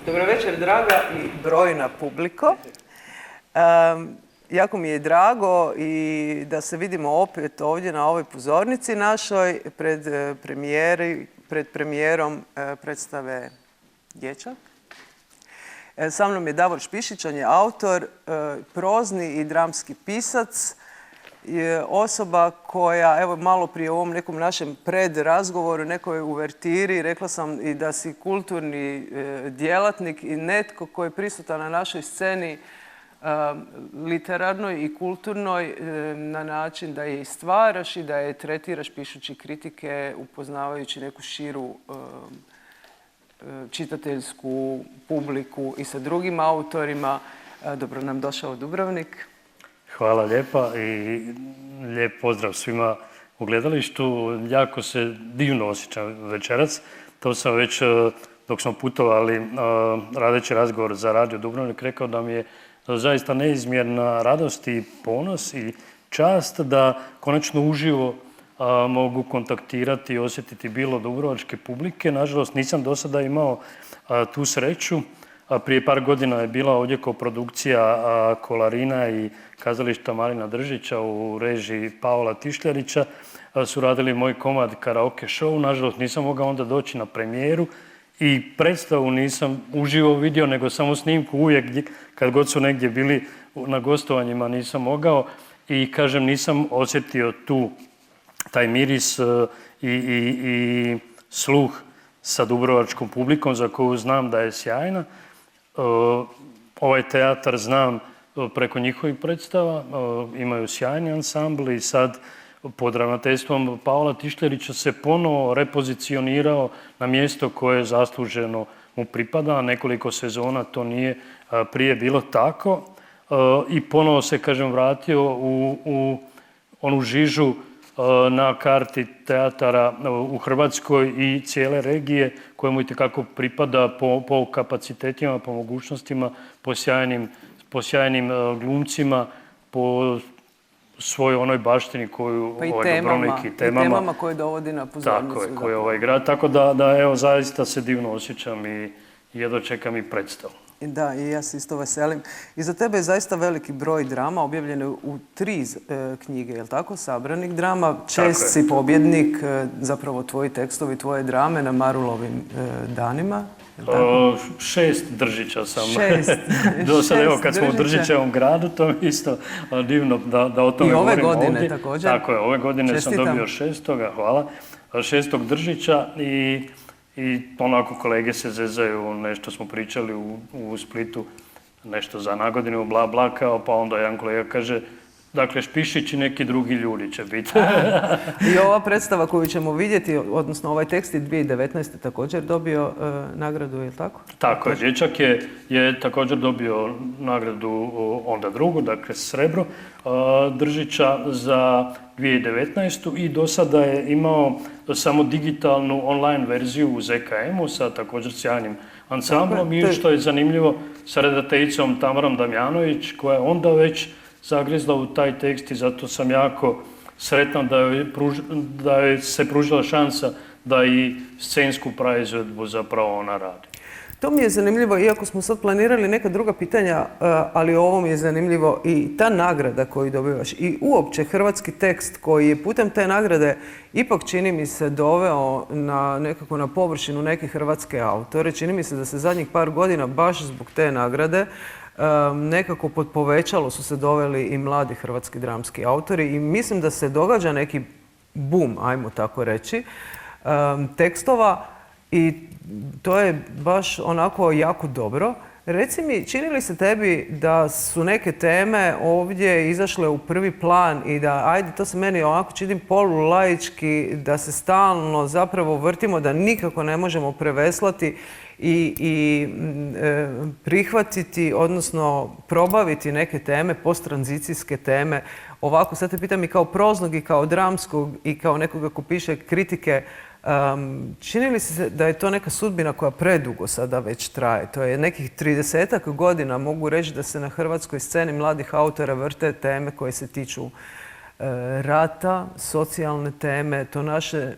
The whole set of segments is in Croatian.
Dobro večer, draga i brojna publiko. Jako mi je drago i da se vidimo opet ovdje na ovoj pozornici našoj pred premijerom predstave Dječak. Sa mnom je Davor Špišić, on je autor, prozni i dramski pisac, je osoba koja, evo malo prije u ovom nekom našem predrazgovoru, nekoj uvertiri, rekla sam i da si kulturni djelatnik i netko koji je prisutan na našoj sceni literarnoj i kulturnoj na način da je i stvaraš i da je tretiraš pišući kritike, upoznavajući neku širu čitateljsku publiku i sa drugim autorima. Dobro nam došao u Dubrovnik. Hvala lijepa i lijep pozdrav svima u gledalištu. Jako se divno osjećam večeras. To sam već dok smo putovali radeći razgovor za Radio Dubrovnik rekao da mi je zaista neizmjerna radost i ponos i čast da konačno uživo mogu kontaktirati i osjetiti bilo dubrovačke publike. Nažalost, nisam do sada imao tu sreću. Prije par godina je bila ovdje koprodukcija Kolarina i kazališta Marina Držića u režiji Paola Tišljarića. Su radili moj komad karaoke show. Nažalost, nisam mogao onda doći na premijeru i predstavu nisam uživo vidio, nego samo snimku uvijek kad god su negdje bili na gostovanjima nisam mogao i kažem nisam osjetio taj miris i sluh sa dubrovačkom publikom za koju znam da je sjajna. Ovaj teatar znam preko njihovih predstava, imaju sjajni ansambl i sad pod ravnateljstvom Paola Tišljarića se ponovo repozicionirao na mjesto koje zasluženo mu pripada. Nekoliko sezona to nije prije bilo tako i ponovo se, kažem, vratio u onu žižu na karti teatara u Hrvatskoj i cijele regije kojemu itekako pripada po kapacitetima, po mogućnostima, po sjajnim glumcima, po svojoj onoj baštini koju Dubrovnik i temama koje dovodi na pozornicu. Tako je, koje ovaj grad. Tako da evo, zaista se divno osjećam i jedva čekam i predstavu. Da, i ja se isto veselim. I za tebe je zaista veliki broj drama objavljene u 3 knjige, je li tako? Sabranih drama. Čest si pobjednik, zapravo tvoji tekstovi, tvoje drame na Marulovim danima. 6 Držića sam. 6 do sad, evo, kad smo u Držićevom gradu, to je isto divno da o tome govorim ovdje. I ove godine također. Tako je, ove godine sam dobio 6. Hvala. 6. Držića i onako kolege se zezaju, nešto smo pričali u Splitu, nešto za nagodinu, bla bla, kao, pa onda jedan kolega kaže, dakle, Špišić i neki drugi ljudi će biti. I ova predstava koju ćemo vidjeti, odnosno ovaj tekst je 2019. također dobio nagradu, je li tako? Tako je, Dječak je također dobio nagradu onda drugu, dakle srebro Držića za 2019. i do sada je imao samo digitalnu online verziju u ZKM-u sa također sjajnim ansamblom i što je zanimljivo sa redateljicom Tamarom Damjanović koja je onda već zagrizla u taj tekst i zato sam jako sretan da joj se pružila šansa da i scensku praizvedbu zapravo ona radi. To mi je zanimljivo, iako smo sad planirali neka druga pitanja, ali ovo mi je zanimljivo i ta nagrada koju dobivaš i uopće hrvatski tekst koji je putem te nagrade ipak čini mi se doveo nekako na površinu neke hrvatske autore. Čini mi se da se zadnjih par godina baš zbog te nagrade nekako pod povećalo su se doveli i mladi hrvatski dramski autori i mislim da se događa neki boom, ajmo tako reći, tekstova i to je baš onako jako dobro. Reci mi, čini li se tebi da su neke teme ovdje izašle u prvi plan i da, ajde, to se meni onako čini polulaički, da se stalno zapravo vrtimo, da nikako ne možemo preveslati i prihvatiti, odnosno probaviti neke teme, posttranzicijske teme. Ovako, sad te pitam i kao proznog i kao dramskog i kao nekoga ko piše kritike, čini li se da je to neka sudbina koja predugo sada već traje? To je nekih 30-ak godina, mogu reći da se na hrvatskoj sceni mladih autora vrte teme koje se tiču rata, socijalne teme, to naše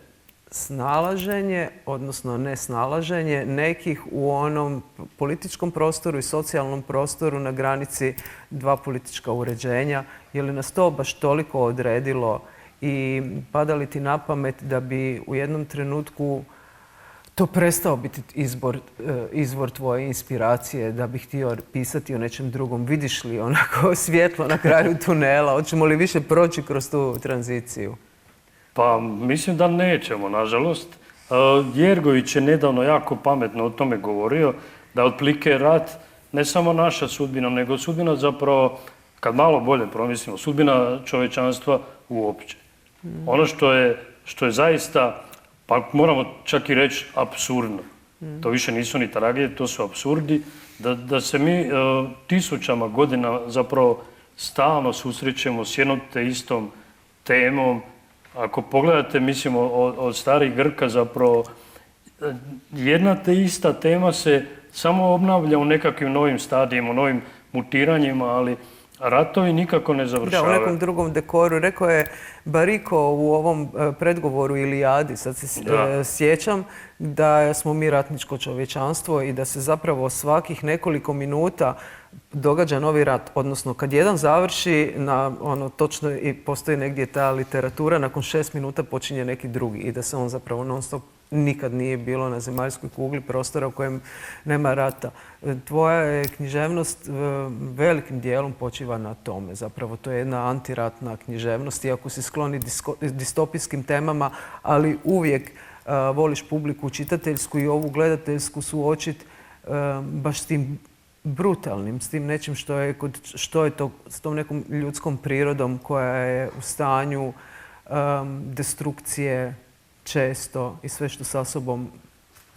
snalaženje, odnosno nesnalaženje nekih u onom političkom prostoru i socijalnom prostoru na granici dva politička uređenja. Je li nas to baš toliko odredilo i pada li ti na pamet da bi u jednom trenutku to prestao biti izvor tvoje inspiracije, da bih htio pisati o nečem drugom? Vidiš li onako svjetlo na kraju tunela? Hoćemo li više proći kroz tu tranziciju? Pa mislim da nećemo, nažalost. Jergović je nedavno jako pametno o tome govorio, da otprilike rat ne samo naša sudbina, nego sudbina zapravo, kad malo bolje promislimo, sudbina čovječanstva uopće. Ono što je zaista, pa moramo čak i reći, apsurdno. To više nisu ni tragedije, to su apsurdi, da se mi tisućama godina zapravo stalno susrećemo s jednom te istom temom. Ako pogledate, mislim, od starih Grka zapravo, jedna te ista tema se samo obnavlja u nekakvim novim stadijima, u novim mutiranjima, ali ratovi nikako ne završavaju. Da, u nekom drugom dekoru. Rekao je Bariko u ovom predgovoru Ilijadi, sad se sjećam, da smo mi ratničko čovječanstvo i da se zapravo svakih nekoliko minuta događa novi rat. Odnosno, kad jedan završi, točno i postoji negdje ta literatura, nakon 6 minuta počinje neki drugi i da se on zapravo non stop nikad nije bilo na zemaljskoj kugli prostora u kojem nema rata. Tvoja je književnost velikim dijelom počiva na tome. Zapravo to je jedna antiratna književnost, iako si skloni distopijskim temama, ali uvijek voliš publiku čitateljsku i ovu gledateljsku suočiti baš s tim brutalnim, s tim nečim što je to s tom nekom ljudskom prirodom koja je u stanju destrukcije često i sve što sa sobom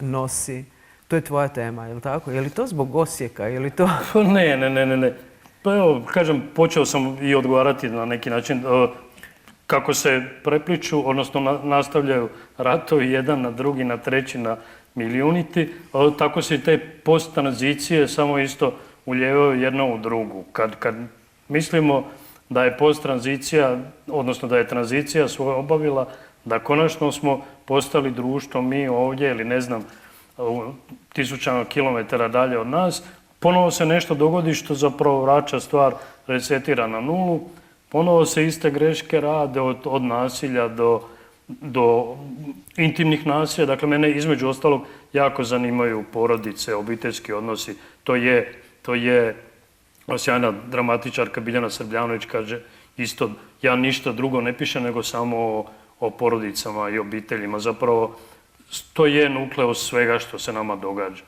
nosi. To je tvoja tema, je li tako? Je li to zbog Osijeka? Je li to... Ne. Pa evo, kažem, počeo sam i odgovarati na neki način kako se prepliču, odnosno nastavljaju ratovi jedan na drugi, na treći, na milijuniti, tako se i te post-tranzicije samo isto uljevaju jedna u drugu. Kad mislimo da je post-tranzicija, odnosno da je tranzicija svoje obavila, da konačno smo postali društvo, mi ovdje ili ne znam, tisućama kilometara dalje od nas, ponovo se nešto dogodi što zapravo vraća stvar, resetira na nulu, ponovo se iste greške rade od nasilja do intimnih nasilja. Dakle, mene između ostalog jako zanimaju porodice, obiteljski odnosi. To je sjajna dramatičarka Biljana Srbljanović kaže isto, ja ništa drugo ne pišem nego samo o porodicama i obiteljima. Zapravo, to je nukleus svega što se nama događa.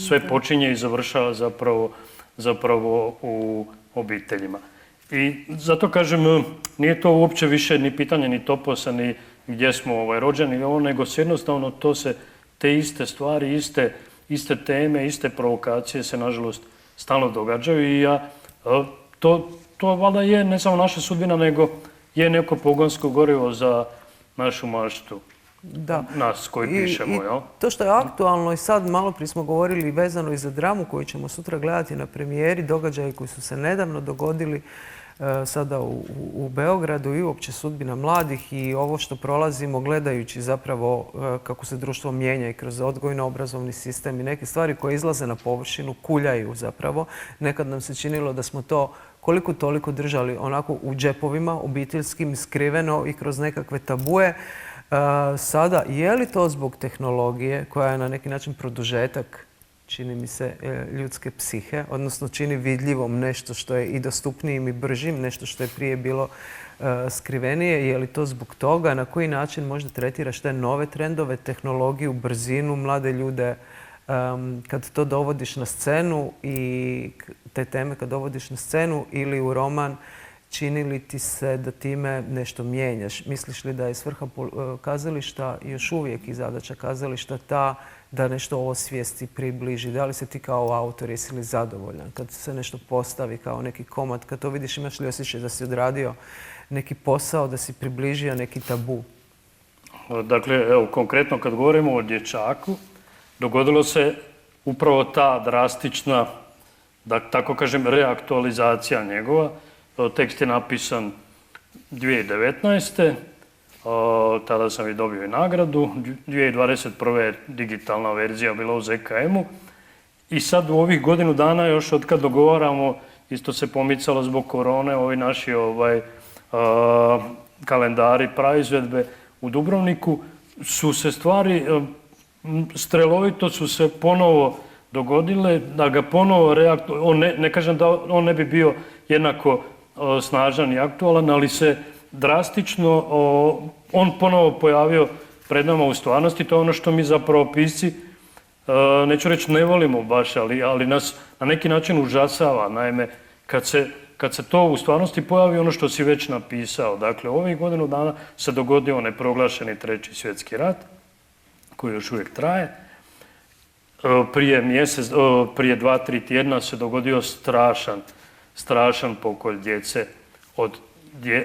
Sve počinje i završava zapravo u obiteljima. I zato kažem, nije to uopće više ni pitanje ni toposa, ni gdje smo rođeni, nego jednostavno to se, te iste stvari, iste teme, iste provokacije se nažalost stalno događaju i to valjda je ne samo naša sudbina, nego je neko pogonsko gorivo za našu maštu. Da. Nas koji pišemo, jel? To što je aktualno i sad malo prije smo govorili vezano i za dramu koju ćemo sutra gledati na premijeri, događaji koji su se nedavno dogodili sada u Beogradu i uopće sudbina mladih i ovo što prolazimo gledajući zapravo kako se društvo mijenja i kroz odgojno-obrazovni sistem i neke stvari koje izlaze na površinu, kuljaju zapravo. Nekad nam se činilo da smo to koliko toliko držali onako u džepovima, obiteljskim, skriveno i kroz nekakve tabue. Sada, je li to zbog tehnologije koja je na neki način produžetak, čini mi se, ljudske psihe, odnosno čini vidljivom nešto što je i dostupnijim i bržim, nešto što je prije bilo skrivenije, je li to zbog toga? Na koji način možda tretiraš te nove trendove, tehnologiju, brzinu, mlade ljude, kad to dovodiš na scenu i te teme kad dovodiš na scenu ili u roman, čini li ti se da time nešto mijenjaš? Misliš li da je svrha kazališta još uvijek i zadaća kazališta ta da nešto osvijesti, približi? Da li se ti kao autor, jesi li zadovoljan kad se nešto postavi kao neki komad? Kad to vidiš, imaš li osjećaj da si odradio neki posao, da si približio neki tabu? Dakle, evo, konkretno kad govorimo o dječaku, dogodilo se upravo ta drastična, da tako kažem, reaktualizacija njegova. Tekst je napisan 2019. Tada sam i dobio i nagradu. 2021. je digitalna verzija bila u ZKM-u. I sad u ovih godinu dana još od kad dogovaramo, isto se pomicalo zbog korone, ovi naši kalendari praizvedbe u Dubrovniku, su se stvari, strelovito su se ponovo dogodile, da ga ponovo ne kažem da on ne bi bio jednako snažan i aktualan, ali se drastično on ponovo pojavio pred nama u stvarnosti. To je ono što mi zapravo pisci, neću reći ne volimo baš, ali nas na neki način užasava. Naime, kad se to u stvarnosti pojavi ono što si već napisao. Dakle, ovih godinu dana se dogodio neproglašeni 3. svjetski rat, koji još uvijek traje. Prije 2-3 tjedna se dogodio strašan pokolj djece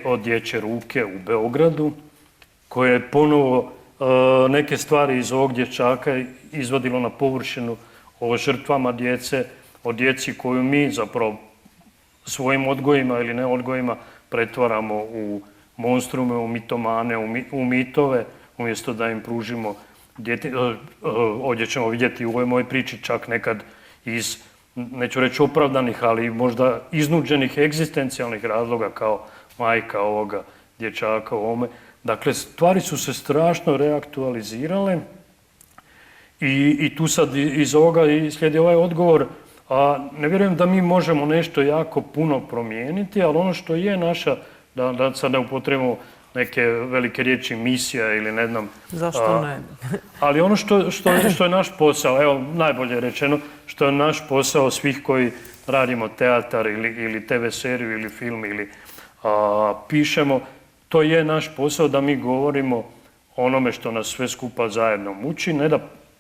od dječje ruke u Beogradu, koje je ponovo neke stvari iz ovog dječaka izvadilo na površinu o žrtvama djece, o djeci koju mi zapravo svojim odgojima ili ne odgojima pretvaramo u monstrume, u mitomane, u mitove, umjesto da im pružimo ovdje ćemo vidjeti u ovoj mojoj priči čak nekad iz, neću reći opravdanih, ali možda iznuđenih egzistencijalnih razloga kao majka ovoga dječaka u ovome. Dakle, stvari su se strašno reaktualizirale i tu sad iz ovoga slijedi ovaj odgovor. Ne vjerujem da mi možemo nešto jako puno promijeniti, ali ono što je naša, da sad ne upotrebimo neke velike riječi, misija ili ne znam. Zašto ne? Ali ono što je naš posao, evo najbolje rečeno, što je naš posao svih koji radimo teatar ili TV seriju ili film ili pišemo, to je naš posao da mi govorimo o onome što nas sve skupa zajedno muči, ne da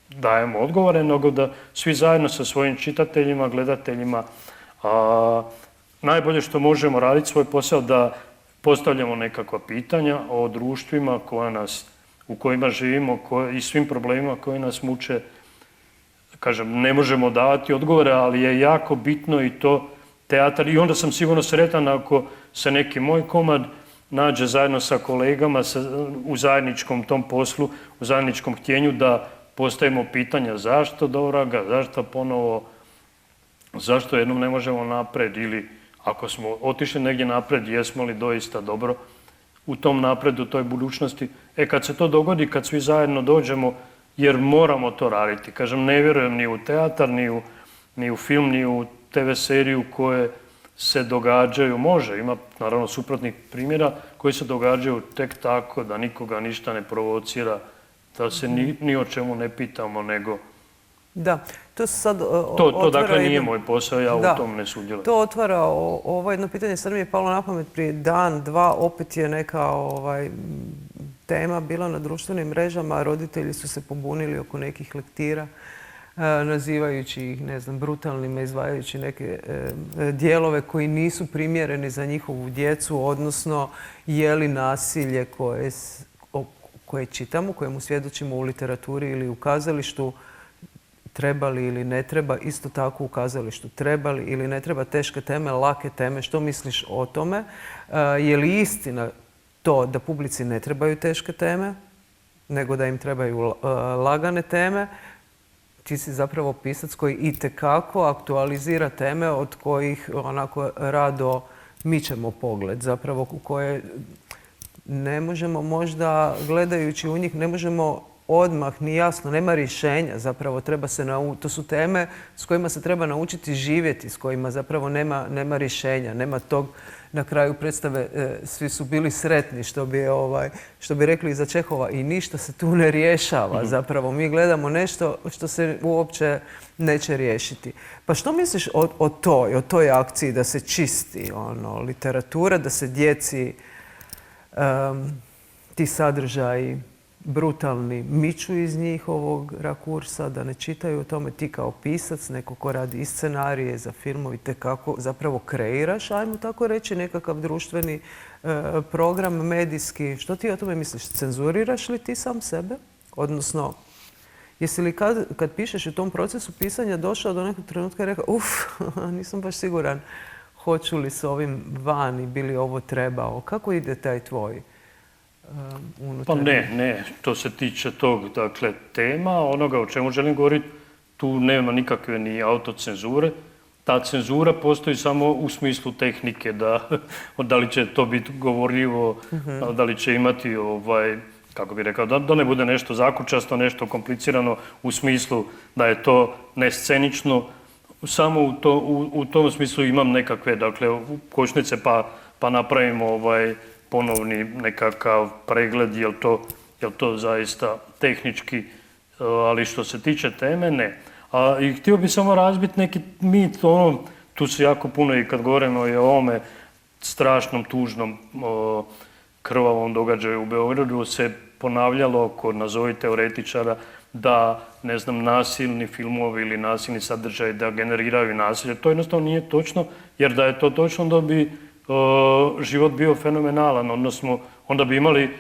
dajemo odgovore, nego da svi zajedno sa svojim čitateljima, gledateljima, najbolje što možemo raditi svoj posao da postavljamo nekakva pitanja o društvima u kojima živimo i svim problemima koji nas muče. Kažem, ne možemo davati odgovore, ali je jako bitno i to teatar. I onda sam sigurno sretan ako se neki moj komad nađe zajedno sa kolegama u zajedničkom tom poslu, u zajedničkom htjenju da postavimo pitanja zašto do vraga, zašto ponovo, zašto jednom ne možemo napred ili ako smo otišli negdje napred, jesmo li doista dobro u tom napredu, u toj budućnosti. Kad se to dogodi, kad svi zajedno dođemo, jer moramo to raditi. Kažem, ne vjerujem ni u teatar, ni u film, ni u TV seriju koje se događaju, ima naravno suprotnih primjera, koji se događaju tek tako da nikoga ništa ne provocira, da se ni o čemu ne pitamo, nego... Da, to se sad To dakle nije moj posao, ja u tom ne sudjelujem. To otvara ovo jedno pitanje, sad mi je palo na pamet prije dan, dva, opet je neka tema bila na društvenim mrežama, roditelji su se pobunili oko nekih lektira, nazivajući ih, ne znam, brutalnima, izdvajajući neke dijelove koji nisu primjereni za njihovu djecu, odnosno je li nasilje koje čitamo, kojemu svjedočimo u literaturi ili u kazalištu, trebali ili ne treba, isto tako u kazalištu trebali ili ne treba, teške teme, lake teme. Što misliš o tome? Je li istina to da publici ne trebaju teške teme, nego da im trebaju lagane teme? Ti si zapravo pisac koji itekako aktualizira teme od kojih onako rado mičemo pogled, zapravo u koje ne možemo možda, gledajući u njih, ne možemo odmah, ni jasno, nema rješenja, zapravo treba se to su teme s kojima se treba naučiti živjeti, s kojima zapravo nema rješenja, nema tog, na kraju predstave svi su bili sretni, što bi rekli iza Čehova, i ništa se tu ne rješava, zapravo mi gledamo nešto što se uopće neće riješiti. Pa što misliš o toj akciji da se čisti literatura, da se djeci ti sadržaji brutalni miču iz njihovog rakursa, da ne čitaju o tome? Ti kao pisac, neko ko radi i scenarije za filmovi, te kako zapravo kreiraš, ajmo tako reći, nekakav društveni program medijski. Što ti o tome misliš? Cenzuriraš li ti sam sebe? Odnosno, jesi li kad pišeš u tom procesu pisanja došao do nekog trenutka i rekao nisam baš siguran hoću li s ovim van i bi li ovo trebao? Kako ide taj tvoj Pa unutar? ne, što se tiče tog, dakle, tema, onoga o čemu želim govoriti, tu nema nikakve ni autocenzure. Ta cenzura postoji samo u smislu tehnike, da li će to biti govorljivo, da li će imati, kako bi rekao, da ne bude nešto zakučasto, nešto komplicirano u smislu da je to nescenično. Samo u tom smislu imam nekakve, dakle, kočnice pa napravimo ponovni nekakav pregled, jel to zaista tehnički, ali što se tiče teme, ne. I htio bih samo razbiti neki mit, tu se jako puno i kad govorimo i o ovome strašnom, tužnom, krvavom događaju u Beogradu se ponavljalo kod nazovi teoretičara da, ne znam, nasilni filmovi ili nasilni sadržaj da generiraju nasilje. To jednostavno nije točno, jer da je to točno da bi život bio fenomenalan, odnosno onda bi imali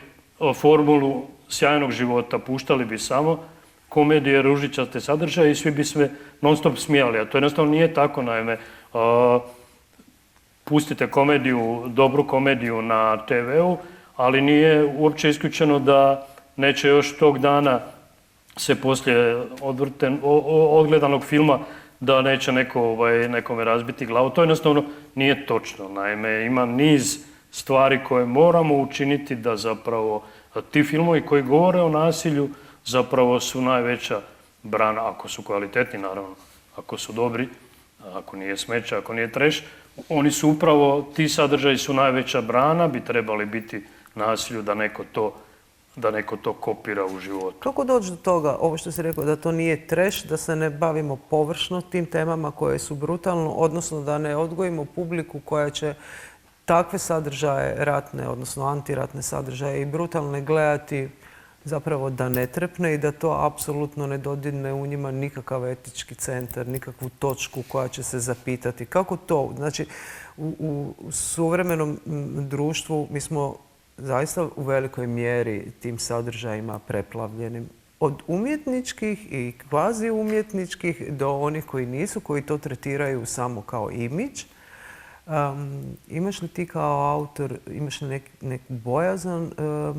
formulu sjajnog života, puštali bi samo komedije, ružičaste sadržaje i svi bi sve non stop smijali, a to jednostavno nije tako, naime. Pustite komediju, dobru komediju na TV-u, ali nije uopće isključeno da neće još tog dana se poslije odgledanog filma da neće nekome razbiti glavu. To jednostavno nije točno. Naime, ima niz stvari koje moramo učiniti da zapravo ti filmovi koji govore o nasilju zapravo su najveća brana, ako su kvalitetni naravno, ako su dobri, ako nije smeće, ako nije treš, oni su upravo, ti sadržaji su najveća brana, bi trebali biti nasilju da neko to kopira u životu. Kako doći do toga, ovo što si rekao, da to nije treš, da se ne bavimo površno tim temama koje su brutalno, odnosno da ne odgojimo publiku koja će takve sadržaje ratne, odnosno antiratne sadržaje i brutalne gledati zapravo da ne trepne i da to apsolutno ne dodirne u njima nikakav etički centar, nikakvu točku koja će se zapitati. Kako to? Znači, u suvremenom društvu mi smo zaista u velikoj mjeri tim sadržajima preplavljenim. Od umjetničkih i kvazi umjetničkih do onih koji nisu, koji to tretiraju samo kao imidž. Imaš li ti kao autor, imaš li neku bojazan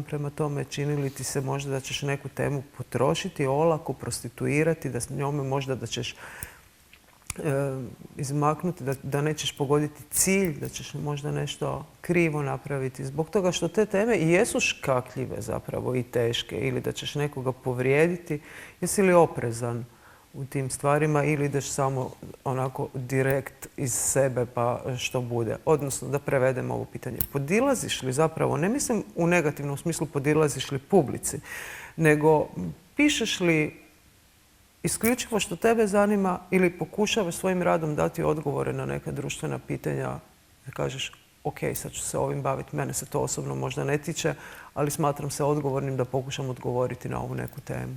prema tome? Čini li ti se možda da ćeš neku temu potrošiti, olako, prostituirati, da s njome možda da ćeš izmaknuti, da nećeš pogoditi cilj, da ćeš možda nešto krivo napraviti zbog toga što te teme i jesu škakljive zapravo i teške ili da ćeš nekoga povrijediti? Jesi li oprezan u tim stvarima ili ideš samo onako direkt iz sebe pa što bude? Odnosno, da prevedem ovo pitanje. Podilaziš li zapravo, ne mislim u negativnom smislu podilaziš li publici, nego pišeš li isključivo što tebe zanima ili pokušavaš svojim radom dati odgovore na neka društvena pitanja da kažeš ok, sad ću se ovim baviti, mene se to osobno možda ne tiče, ali smatram se odgovornim da pokušam odgovoriti na ovu neku temu.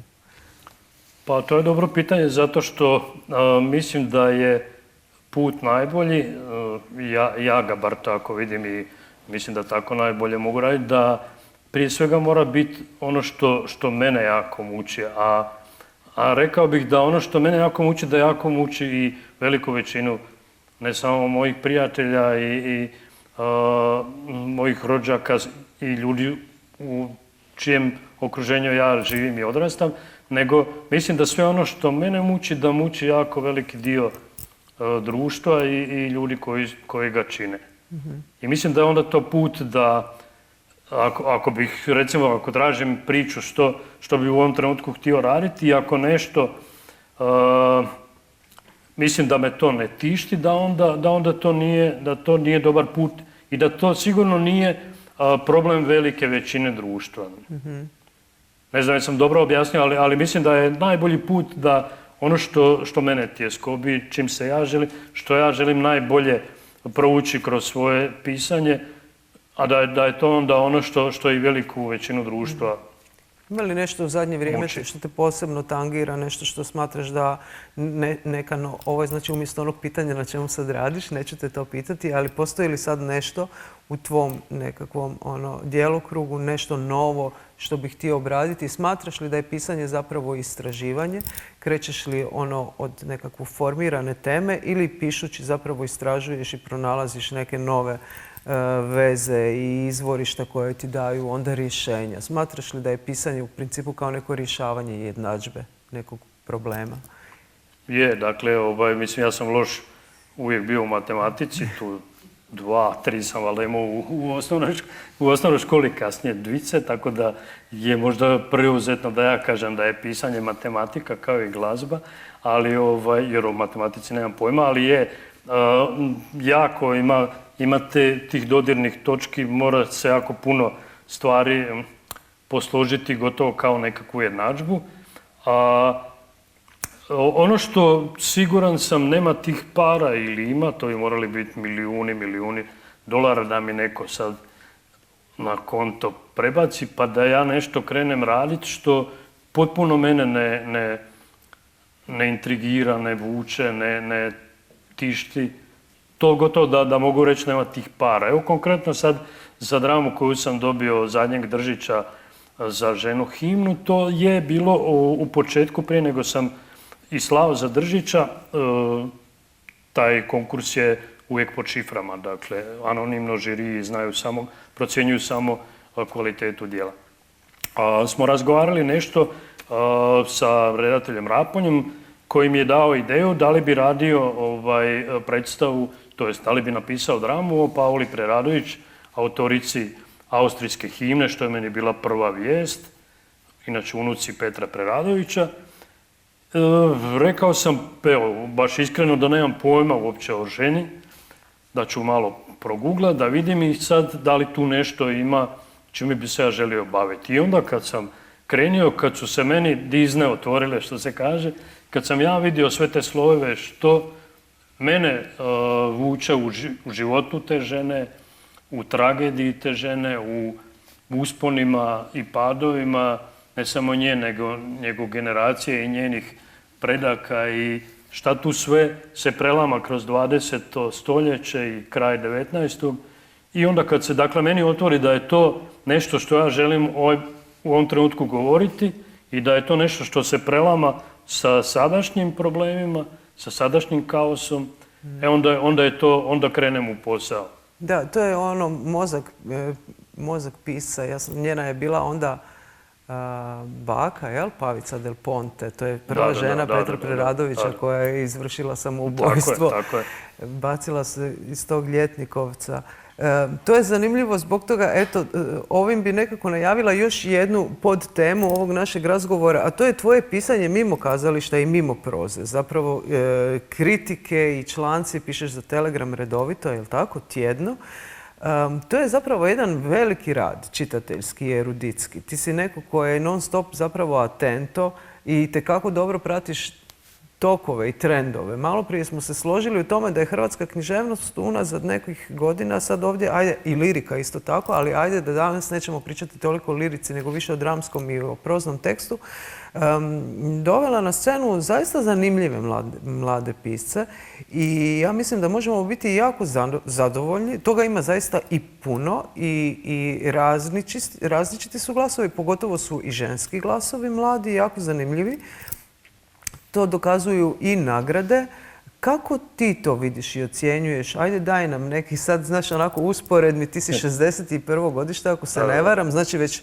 Pa to je dobro pitanje zato što mislim da je put najbolji, ja ga bar tako vidim i mislim da tako najbolje mogu raditi, da prije svega mora biti ono što mene jako muči, a rekao bih da ono što mene jako muči, da jako muči i veliku većinu ne samo mojih prijatelja i mojih rođaka i ljudi u čijem okruženju ja živim i odrastam, nego mislim da sve ono što mene muči, da muči jako veliki dio društva i ljudi koji ga čine. I mislim da je onda to put da, ako bih, recimo, ako tražim priču što bi u ovom trenutku htio raditi i ako nešto, mislim da me to ne tišti, da onda to nije dobar put i da to sigurno nije problem velike većine društva. Ne znam, jesam dobro objasnio, ali mislim da je najbolji put da ono što mene tjeskobi, čim se ja želim, što ja želim najbolje provući kroz svoje pisanje, a da je to onda ono što i veliku većinu društva. Ima li nešto u zadnje vrijeme što te posebno tangira, nešto što smatraš da ovo je znači umjesto onog pitanja na čemu sad radiš, neću te to pitati, ali postoji li sad nešto u tvom nekakvom djelokrugu, nešto novo što bih htio obraditi? Smatraš li da je pisanje zapravo istraživanje? Krećeš li od nekakvu formirane teme ili pišući zapravo istražuješ i pronalaziš neke nove veze i izvorišta koje ti daju onda rješenja. Smatraš li da je pisanje u principu kao neko rješavanje jednadžbe nekog problema? Je, dakle, mislim, ja sam loš uvijek bio u matematici, tu 2, 3 sam valjda imao u osnovnoj školi, kasnije dvice, tako da je možda preuzetno da ja kažem da je pisanje matematika kao i glazba, ali jer o matematici nemam pojma, ali je jako imate tih dodirnih točki, mora se jako puno stvari posložiti gotovo kao nekakvu jednadžbu. Ono što siguran sam nema tih para ili ima, to bi morali biti milijuni dolara da mi neko sad na konto prebaci pa da ja nešto krenem raditi što potpuno mene ne intrigira, ne vuče, ne tišti. To gotovo da mogu reći nema tih para. Evo konkretno sad za dramu koju sam dobio zadnjeg Držića za ženu himnu, to je bilo u početku prije nego sam i slao za Držića, taj konkurs je uvijek pod šiframa, dakle, anonimno žiri procjenjuju samo kvalitetu djela. Smo razgovarali nešto sa redateljem Raponjem koji mi je dao ideju da li bi radio predstavu, to jest da li bi napisao dramu o Pauli Preradović, autorici austrijske himne, što je meni bila prva vijest, inače unuci Petra Preradovića. Rekao sam, evo, baš iskreno da nemam pojma uopće o ženi, da ću malo proguglat, da vidim i sad da li tu nešto ima čime bi se ja želio baviti. I onda kad sam krenio, kad su se meni dizne otvorile, što se kaže, kad sam ja vidio sve te slojeve što mene vuče u životu te žene, u tragediji te žene, u usponima i padovima, ne samo nje, nego njegov generacije i njenih predaka i šta tu sve se prelama kroz 20. stoljeće i kraj 19. I onda kad se, dakle, meni otvori da je to nešto što ja želim u ovom trenutku govoriti i da je to nešto što se prelama sa sadašnjim problemima, sa sadašnjim kaosom, onda krenem u posao. Da, to je ono mozak pisca. Njena je bila onda baka, jel? Pavica Del Ponte. To je prva žena Petra Preradovića koja je izvršila samoubojstvo. Tako je. Bacila se iz tog Ljetnikovca. To je zanimljivo zbog toga, eto, ovim bi nekako najavila još jednu podtemu ovog našeg razgovora, a to je tvoje pisanje mimo kazališta i mimo proze. Zapravo, kritike i članci pišeš za Telegram redovito, je li tako, tjedno. To je zapravo jedan veliki rad, čitateljski i eruditski. Ti si neko ko je non stop zapravo atento i tekako dobro pratiš tokove i trendove. Malo prije smo se složili u tome da je hrvatska književnost unazad nekih godina sad ovdje, ajde, i lirika isto tako, ali ajde da danas nećemo pričati toliko o lirici, nego više o dramskom i o proznom tekstu, dovela na scenu zaista zanimljive mlade pisce i ja mislim da možemo biti jako zadovoljni. Toga ima zaista i puno i različiti su glasovi, pogotovo su i ženski glasovi mladi, jako zanimljivi. To dokazuju i nagrade. Kako ti to vidiš i ocjenjuješ? Ajde, daj nam neki sad, znaš, onako usporedni, ti si 61. godište, ako se ne varam, znači već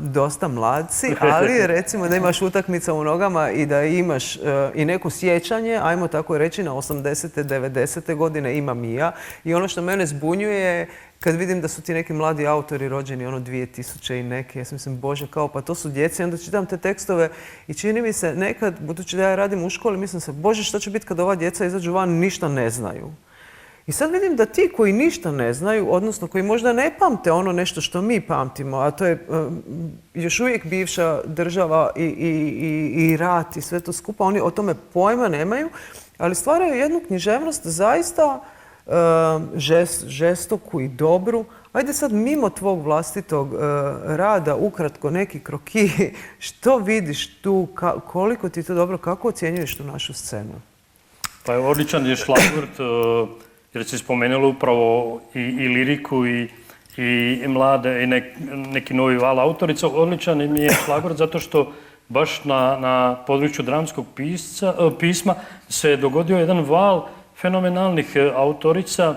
dosta mladci, ali recimo da imaš utakmica u nogama i da imaš i neko sjećanje, ajmo tako reći, na 80. 90. godine imam i ja. I ono što mene zbunjuje kad vidim da su ti neki mladi autori rođeni 2000 i neke, ja mislim, Bože, kao pa to su djece, onda čitam te tekstove i čini mi se nekad, budući da ja radim u školi, mislim se, Bože, što će biti kad ova djeca izađu van, ništa ne znaju. I sad vidim da ti koji ništa ne znaju, odnosno koji možda ne pamte ono nešto što mi pamtimo, a to je još uvijek bivša država i rat i sve to skupa, oni o tome pojma nemaju, ali stvaraju jednu književnost zaista žestoku i dobru. Ajde sad mimo tvog vlastitog rada, ukratko neki kroki, što vidiš tu, koliko ti to dobro, kako ocjenjuješ tu našu scenu? Pa je odličan je šlagvort, jer si spomenula upravo i liriku i mlade i neki novi val autorica. Odličan mi je šlagvort zato što baš na području dramskog pisma se dogodio jedan val fenomenalnih autorica,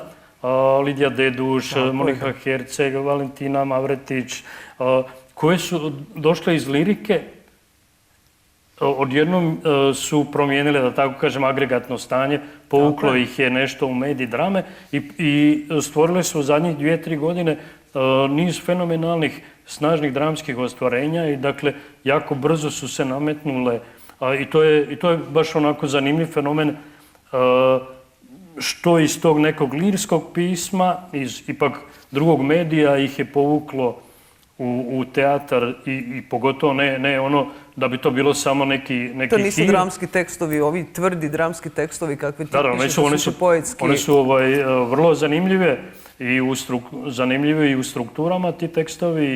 Lidija Deduš, Monika Herceg, Valentina Mavretić, koje su došle iz lirike, odjednom su promijenile, da tako kažem, agregatno stanje, povuklo ih je nešto u mediji drame i stvorile su u zadnjih 2-3 godine niz fenomenalnih, snažnih dramskih ostvarenja i dakle jako brzo su se nametnule i to je baš onako zanimljiv fenomen što iz tog nekog lirskog pisma, iz ipak drugog medija ih je povuklo u teatar i pogotovo ne ono da bi to bilo samo neki To nisu hir. dramski tekstovi, ovi tvrdi dramski tekstovi kakve ti pišeš, one su poetski. One su vrlo zanimljive i u strukturama ti tekstovi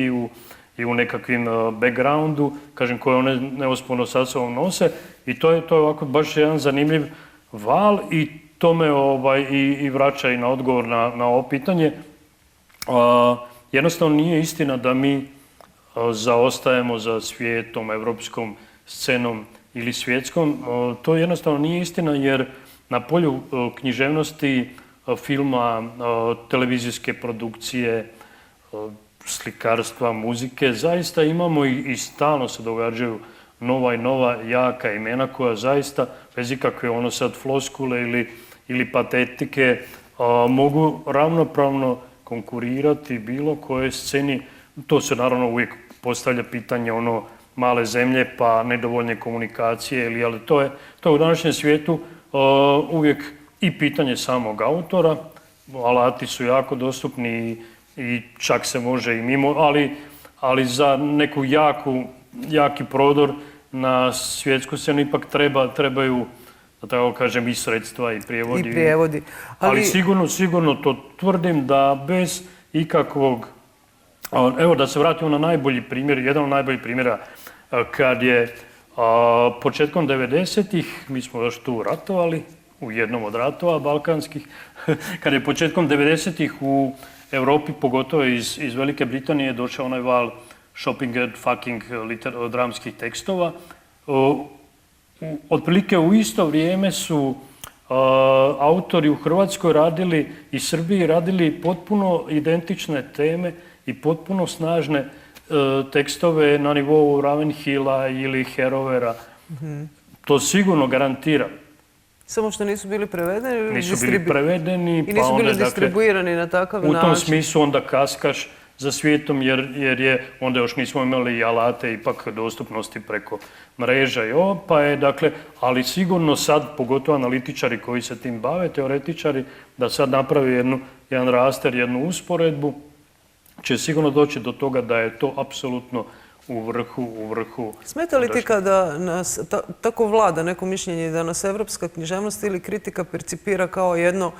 i u nekakvim backgroundu, kažem, koje one neosporno sa sobom nose i to je ovako baš jedan zanimljiv val i to me i vraća i na odgovor na ovo pitanje. Jednostavno nije istina da mi zaostajemo za svijetom, evropskom scenom ili svjetskom. To jednostavno nije istina jer na polju književnosti, filma, televizijske produkcije, slikarstva, muzike, zaista imamo i stalno se događaju nova i nova jaka imena koja zaista bez ikakve sad floskule ili patetike mogu ravnopravno konkurirati bilo koje sceni. To se naravno uvijek postavlja pitanje male zemlje pa nedovoljne komunikacije, ali to je u današnjem svijetu uvijek i pitanje samog autora. Alati su jako dostupni i čak se može i mimo, ali za neku jaki prodor na svjetsku scenu ipak trebaju, da tako kažem, i sredstva i prijevodi. Ali sigurno to tvrdim da bez ikakvog, evo da se vratimo na najbolji primjer, jedan od najboljih primjera kad je početkom 90-ih, mi smo još tu ratovali, u jednom od ratova balkanskih, kad je početkom 90-ih u Europi, pogotovo iz Velike Britanije, došao onaj val shopping and fucking dramskih tekstova. Otprilike u isto vrijeme su autori u Hrvatskoj radili i Srbiji radili potpuno identične teme i potpuno snažne tekstove na nivou Ravenhilla ili Herovera. To sigurno garantiram. Samo što nisu bili prevedeni ili nisu bili prevedeni, i nisu bili distribuirani na takav način. U tom smislu onda kaskaš za svijetom jer je onda još nismo imali i alate ipak dostupnosti preko mreža i ovo, pa je dakle, ali sigurno sad, pogotovo analitičari koji se tim bave, teoretičari, da sad napravi jedan raster, jednu usporedbu, će sigurno doći do toga da je to apsolutno u vrhu. Smeta li ti kada nas tako vlada neko mišljenje da nas evropska književnost ili kritika percipira kao jedno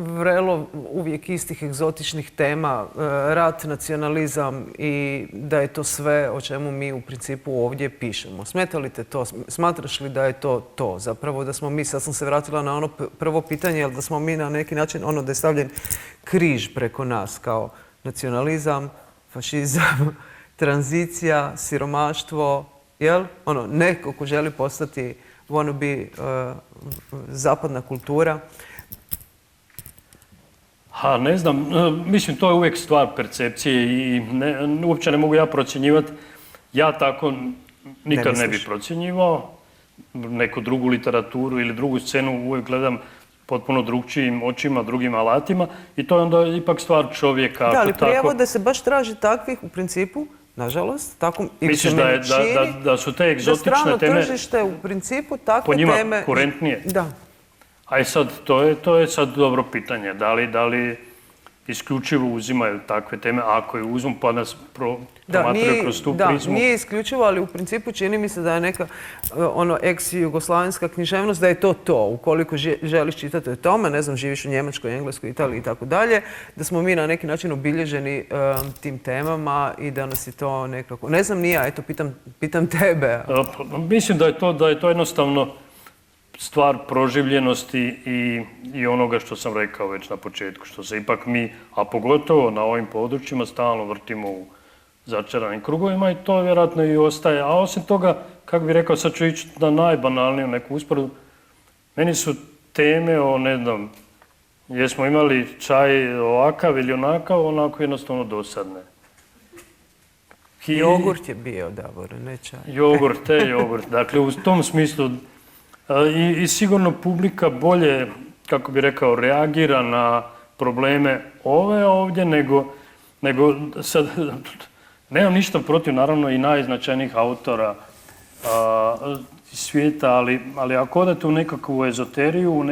vrelo uvijek istih egzotičnih tema, rat, nacionalizam i da je to sve o čemu mi u principu ovdje pišemo. Smeta li te to? Smatraš li da je to zapravo da smo mi, sad sam se vratila na ono prvo pitanje, da smo mi na neki način da je stavljen križ preko nas kao nacionalizam, fašizam, tranzicija, siromaštvo, jel? Neko ko želi postati wannabe zapadna kultura. Ne znam, mislim to je uvijek stvar percepcije i uopće ne mogu ja procjenjivati. Ja tako nikad ne bi procjenjivao neku drugu literaturu ili drugu scenu, uvijek gledam potpuno drugčijim očima, drugim alatima i to je onda ipak stvar čovjeka. Da, ali prijevode se baš traži takvih u principu, nažalost, tako ili se meni čini, da su te egzotične teme da strano tržište u principu takve po njima teme kurentnije. Da. A sad, to je sad dobro pitanje. Da li isključivo uzimaju takve teme, ako je uzmu pa nas promatraju kroz tu prizmu? Da, nije isključivo, ali u principu čini mi se da je neka ex-jugoslavenska književnost, da je to. Ukoliko želiš čitati o tome, ne znam, živiš u Njemačkoj, Engleskoj, Italiji i tako dalje, da smo mi na neki način obilježeni tim temama i da nas je to nekako... Ne znam, nije, eto, pitam tebe. Mislim da je to jednostavno stvar proživljenosti i onoga što sam rekao već na početku, što se ipak mi, a pogotovo na ovim područjima, stalno vrtimo u začaranim krugovima i to vjerojatno i ostaje. A osim toga, kako bih rekao, sad ću ići na najbanalniju neku usporedbu, meni su teme o, ne znam, jesmo imali čaj ovakav ili onakav, onako jednostavno dosadne. Jogurt je bio, Davor, ne čaj. Jogurt. Dakle, u tom smislu i sigurno publika bolje, kako bi rekao, reagira na probleme ove ovdje, nego sad, nemam ništa protiv, naravno, i najznačajnijih autora svijeta, ali ako odete u nekakvu ezoteriju, u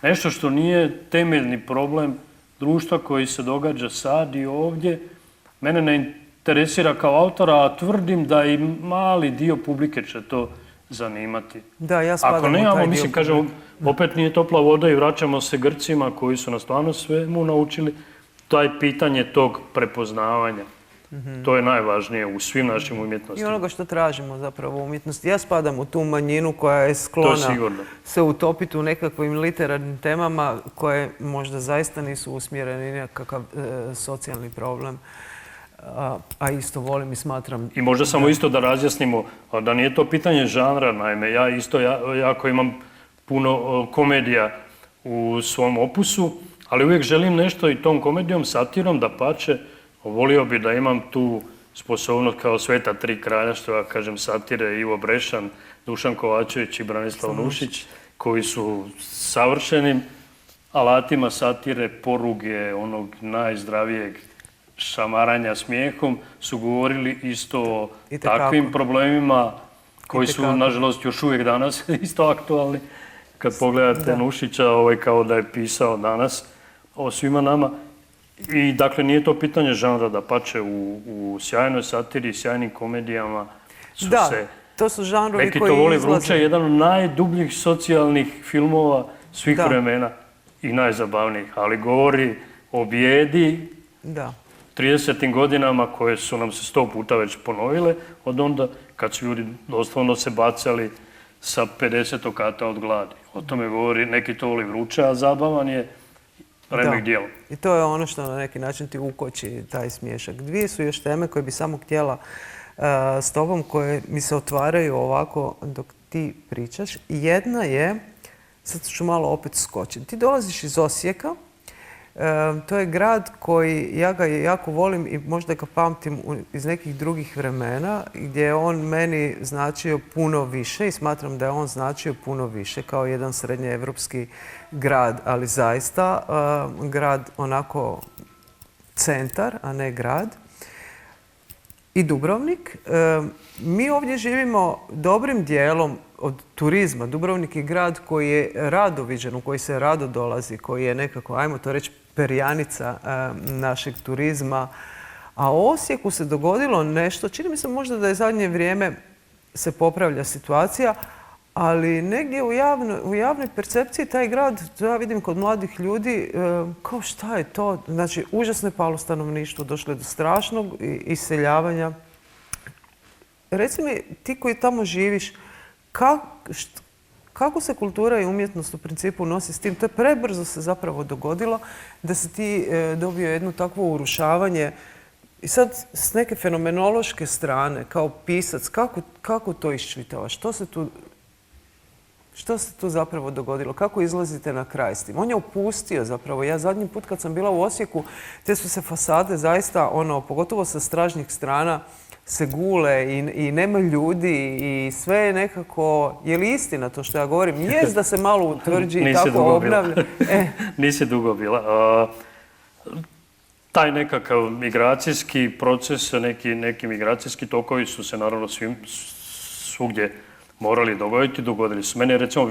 nešto što nije temeljni problem društva koji se događa sad i ovdje, mene ne interesira kao autora, a tvrdim da i mali dio publike će to zanimati. Da, ja spadam ako nemamo, mislim, kažem, opet nije topla voda i vraćamo se Grcima koji su nas stvarno svemu naučili, taj pitanje tog prepoznavanja. To je najvažnije u svim našim umjetnostima. I onoga što tražimo zapravo u umjetnosti. Ja spadam u tu manjinu koja je sklona se utopiti u nekakvim literarnim temama koje možda zaista nisu usmjerene ni nekakav socijalni problem. A isto volim i smatram... I možda samo isto da razjasnimo da nije to pitanje žanra, naime. Ja isto jako imam puno komedija u svom opusu, ali uvijek želim nešto i tom komedijom, satirom, da pače. Volio bi da imam tu sposobnost kao Sveta tri kralja, što ja kažem, satire, Ivo Brešan, Dušan Kovačević i Branislav Nušić, koji su savršenim alatima satire, poruge, onog najzdravijeg šamaranja smijehom, su govorili isto o takvim problemima koji su, nažalost, još uvijek danas isto aktualni. Kad pogledate Nušića, kao da je pisao danas o svima nama. I dakle, nije to pitanje žanra, da pače u sjajnoj satiri, sjajnim komedijama su se... To su žanrovi neki koji to voli izlaze. Vruće, jedan od najdubljih socijalnih filmova svih vremena i najzabavnijih, ali govori o bijedi 30. godinama koje su nam se 100 puta već ponovile, od onda kad su ljudi doslovno se bacali sa 50 kata od gladi. O tome govori, neki to voli Vruće, a zabavan je remek dijelo. I to je ono što na neki način ti ukoči taj smiješak. Dvije su još teme koje bi samo htjela s tobom, koje mi se otvaraju ovako dok ti pričaš. Jedna je, sad ću malo opet skočiti, ti dolaziš iz Osijeka, to je grad koji ja ga jako volim i možda ga pamtim iz nekih drugih vremena, gdje je on meni značio puno više i smatram da je on značio puno više kao jedan srednjeevropski grad, ali zaista grad onako centar, a ne grad. I Dubrovnik. Mi ovdje živimo dobrim dijelom od turizma. Dubrovnik je grad koji je rado viđen, u koji se rado dolazi, koji je nekako, ajmo to reći, perjanica našeg turizma. A u Osijeku se dogodilo nešto, čini mi se možda da je zadnje vrijeme se popravlja situacija, ali negdje u javnoj percepciji taj grad, to ja vidim kod mladih ljudi, kao šta je to? Znači, užasno je palo stanovništvo, došlo je do strašnog iseljavanja. Reci mi, ti koji tamo živiš, kako se kultura i umjetnost u principu nosi s tim? To je prebrzo se zapravo dogodilo da si ti dobio jedno takvo urušavanje. I sad s neke fenomenološke strane, kao pisac, kako to iščitavaš? Što se tu zapravo dogodilo? Kako izlazite na kraj s tim? On je opustio zapravo. Ja zadnji put kad sam bila u Osijeku, te su se fasade zaista, pogotovo sa stražnjih strana, se gule i nema ljudi i sve je nekako... Je li istina to što ja govorim? Jest da se malo utvrđi i tako obnavlja. Nisi dugo bila. Taj nekakav migracijski proces, neki migracijski tokovi su se naravno svugdje morali dogodili su. Mene recimo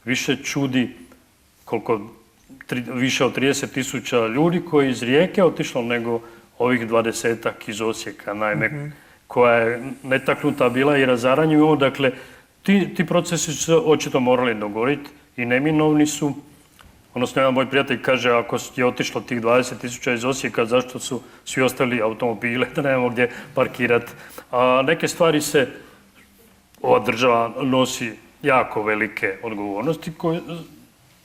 više čudi koliko više od 30.000 ljudi koji iz Rijeke otišlo nego ovih 20-ak iz Osijeka, naime, koja je netaknuta bila i razaranju. Dakle, ti procesi su se očito morali dogoditi i neminovni su. Odnosno, jedan moj prijatelj kaže, ako je otišlo tih 20.000 iz Osijeka, zašto su svi ostali automobile, da nemamo gdje parkirati. A neke stvari se ova država nosi jako velike odgovornosti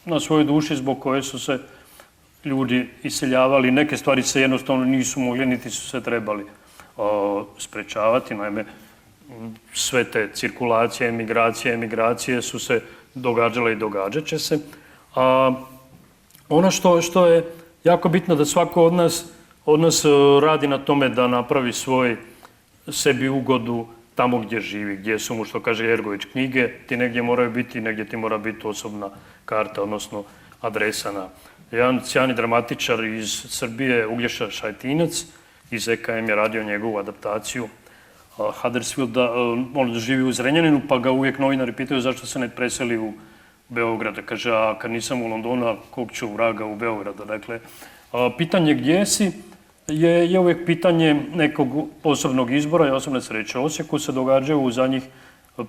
na svojoj duši zbog koje su se ljudi iseljavali. Neke stvari se jednostavno nisu mogli niti su se trebali sprečavati. Naime, sve te cirkulacije, emigracije su se događale i događat će se. ono što je jako bitno da svako od nas radi na tome da napravi svoj sebi ugodu tamo gdje živi, gdje su mu, što kaže Jergović, knjige, ti negdje moraju biti, negdje ti mora biti osobna karta, odnosno adresa na. Jedan sjajni dramatičar iz Srbije, Uglješa Šajtinac, iz EKM je radio njegovu adaptaciju Huddersfielda, on živi u Zrenjaninu, pa ga uvijek novinari pitaju zašto se ne preseli u Beograd. Kaže, a kad nisam u Londonu, kog ću vraga u Beogradu. Dakle, pitanje gdje si je uvijek pitanje nekog osobnog izbora i osobne sreće. U Osijeku se događaju u zadnjih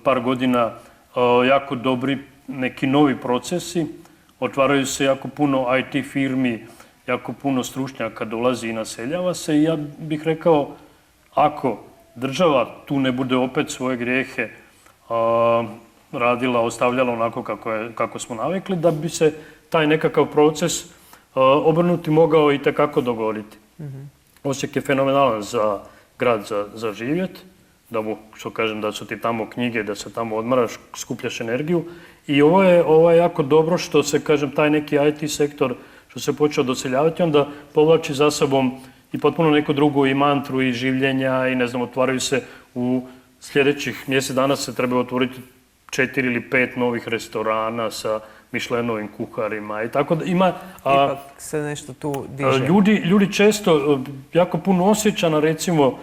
par godina jako dobri neki novi procesi, otvaraju se jako puno IT firmi, jako puno stručnjaka dolazi i naseljava se i ja bih rekao, ako država tu ne bude opet svoje grijehe radila, ostavljala onako kako smo navikli, da bi se taj nekakav proces obrnuti mogao i tekako dogoditi. Osijek je fenomenalan za grad za živjet, da mu, što kažem, da su ti tamo knjige, da se tamo odmaraš, skupljaš energiju. I ovo je jako dobro što se, kažem, taj neki IT sektor što se počeo doseljavati, onda povlači za sobom i potpuno neku drugu i mantru i življenja i ne znam, otvaraju se u sljedećih mjesec dana se treba otvoriti 4 ili 5 novih restorana sa Michelinovim kuharima i tako da ima... Ipak se nešto tu diže. Ljudi često jako puno osjećana, recimo,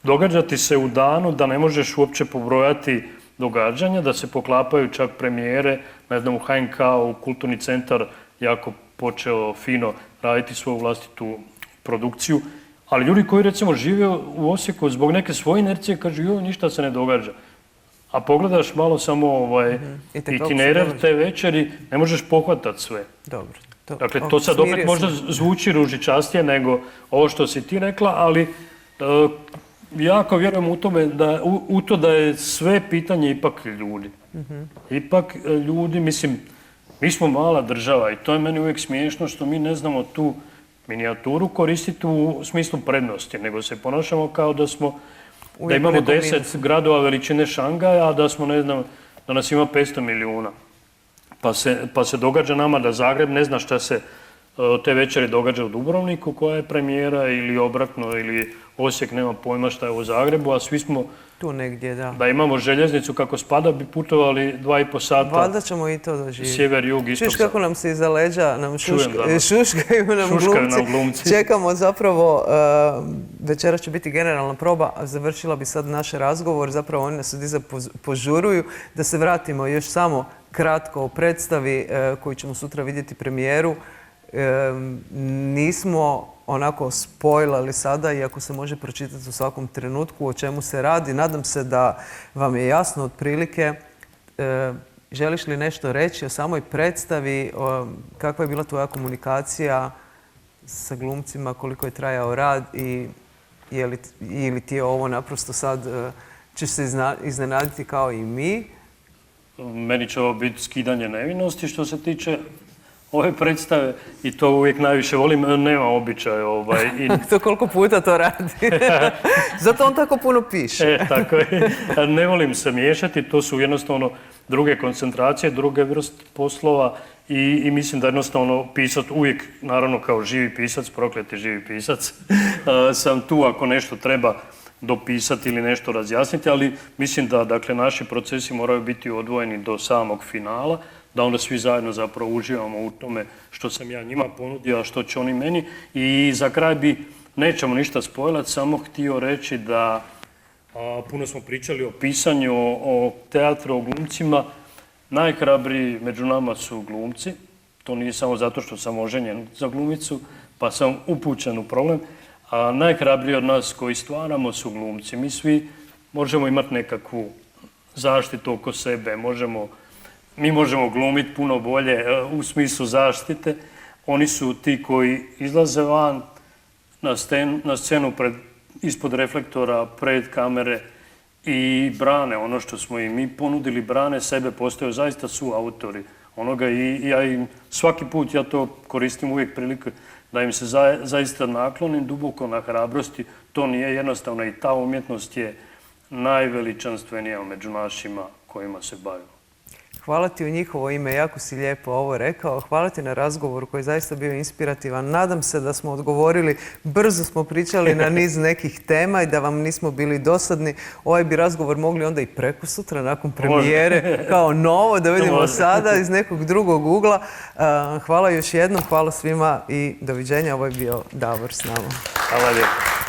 događati se u danu da ne možeš uopće pobrojati događanja, da se poklapaju čak premijere, ne znam, u HNK, u Kulturni centar jako počeo fino raditi svoju vlastitu produkciju, ali ljudi koji recimo žive u Osijeku zbog neke svoje inercije kažu joj, ništa se ne događa. A pogledaš malo samo itinerar te večeri, ne možeš pohvatati sve. Dobro. Dakle, to sad opet možda zvuči ružičastije nego ovo što si ti rekla, ali jako vjerujem u to da je sve pitanje ipak ljudi. Ipak ljudi, mislim, mi smo mala država i to je meni uvijek smiješno što mi ne znamo tu minijaturu koristiti u smislu prednosti, nego se ponašamo kao da smo, da imamo 10 gradova veličine Šangaja, a da smo, ne znam, da nas ima 500 milijuna. Pa se događa nama da Zagreb ne zna šta se te večeri događa u Dubrovniku, koja je premijera, ili obratno, ili Osijek nema pojma šta je u Zagrebu, a svi smo tu negdje, da imamo željeznicu kako spada, bi putovali 2,5 sata. Valjda ćemo i to doživjeti. Sjever, jug, istok. Čuš kako nam se iza leđa šuškaju nam glumci. Čekamo zapravo, večera će biti generalna proba, a završila bi sad naš razgovor, zapravo oni nas od iza požuruju, da se vratimo još samo kratko o predstavi koju ćemo sutra vidjeti premijeru. Nismo onako spojlali sada, iako se može pročitati u svakom trenutku o čemu se radi. Nadam se da vam je jasno otprilike. Želiš li nešto reći o samoj predstavi? Kakva je bila tvoja komunikacija sa glumcima? Koliko je trajao rad? Ili ti je ovo naprosto sad, ćeš se iznenaditi kao i mi? Meni će ovo biti skidanje nevinosti što se tiče ove predstave i to uvijek najviše volim, nema običaj. To koliko puta to radi. Zato on tako puno piše. Tako je. Ne volim se miješati, to su jednostavno druge koncentracije, druge vrste poslova i mislim da jednostavno pisac uvijek, naravno kao živi pisac, prokleti živi pisac, sam tu ako nešto treba dopisati ili nešto razjasniti, ali mislim da dakle, naši procesi moraju biti odvojeni do samog finala, da onda svi zajedno zapravo uživamo u tome što sam ja njima ponudio, a što će oni meni. I za kraj nećemo ništa spojlati, samo htio reći da puno smo pričali o pisanju, o teatru, o glumcima. Najhrabriji među nama su glumci. To nije samo zato što sam oženjen za glumicu, pa sam upućen u problem. A najhrabriji od nas koji stvaramo su glumci. Mi svi možemo imati nekakvu zaštitu oko sebe, mi možemo glumiti puno bolje u smislu zaštite. Oni su ti koji izlaze van na scenu ispod reflektora, pred kamere i brane ono što smo im mi ponudili, brane sebe, postaju zaista su autori onoga i ja im svaki put ja to koristim uvijek priliku da im se zaista naklonim duboko na hrabrosti. To nije jednostavno i ta umjetnost je najveličanstvenija među našima kojima se bavimo. Hvala ti u njihovo ime, jako si lijepo ovo rekao. Hvala ti na razgovoru koji je zaista bio inspirativan. Nadam se da smo odgovorili, brzo smo pričali na niz nekih tema i da vam nismo bili dosadni. Ovaj bi razgovor mogli onda i prekosutra nakon premijere kao novo, da vidimo sada iz nekog drugog ugla. Hvala još jednom, hvala svima i doviđenja. Ovo je bio Davor s nama. Hvala lijepo.